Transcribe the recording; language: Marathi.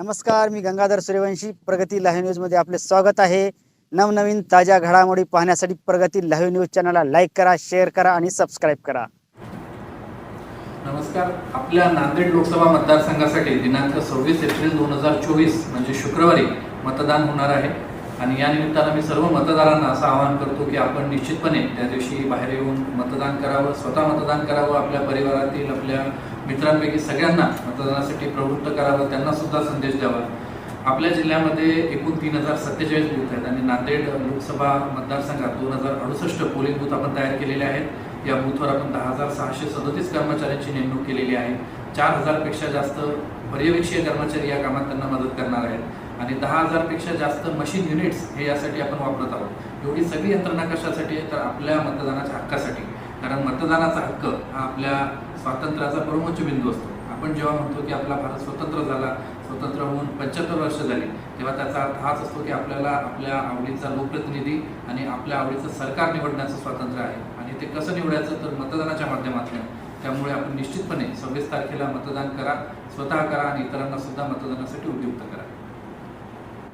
नमस्कार, मी गंगाधर सूर्यवंशी. प्रगती लाईव्ह न्यूजमध्ये आपले स्वागत आहे. नवनवीन ताज्या घडामोडी पाहण्यासाठी प्रगती लाईव्ह न्यूज चॅनलला लाईक करा, शेअर करा आणि सबस्क्राईब करा. नमस्कार. आपल्या नांदेड लोकसभा मतदारसंघासाठी दिनांक 26 एप्रिल 2024 म्हणजे शुक्रवारी मतदान होणार आहे आणि या निमित्तानं मी सर्व मतदारांना असं आवाहन करतो की आपण निश्चितपणे त्या दिवशी बाहेर येऊन मतदान करावं, स्वतः मतदान करावं, आपल्या परिवारातील आपल्या मित्रांपैकी सगळ्यांना मतदानासाठी प्रवृत्त करावं, त्यांना सुद्धा संदेश द्यावा. आपल्या जिल्ह्यामध्ये एकूण 3047 बूथ आहेत आणि नांदेड लोकसभा मतदारसंघात 2068 पोलिंग बूथ आपण तयार केलेले आहेत. या बूथवर आपण 10,637 कर्मचाऱ्यांची नेमणूक केलेली आहे. 4,000 पेक्षा जास्त पर्यवेक्षीय कर्मचारी या कामात त्यांना मदत करणार आहेत आणि 10,000 पेक्षा जास्त मशीन युनिट्स हे यासाठी आपण वापरत आहोत. एवढी सगळी यंत्रणा कशासाठी आहे तर आपल्या मतदानाच्या हक्कासाठी. कारण मतदानाचा हक्क हा आपल्या स्वातंत्र्याचा परमोच्च बिंदू असतो. आपण जेव्हा म्हणतो की आपला भारत स्वतंत्र झाला, स्वतंत्र होऊन 75 वर्ष झाली, तेव्हा त्याचा अर्थ हाच असतो की आपल्याला आपल्या आवडीचा लोकप्रतिनिधी आणि आपल्या आवडीचं सरकार निवडण्याचं स्वातंत्र्य आहे आणि ते कसं निवडायचं तर मतदानाच्या माध्यमातून. त्यामुळे आपण निश्चितपणे 26 तारखेला मतदान करा, स्वतः करा आणि इतरांना सुद्धा मतदानासाठी उद्युक्त करा.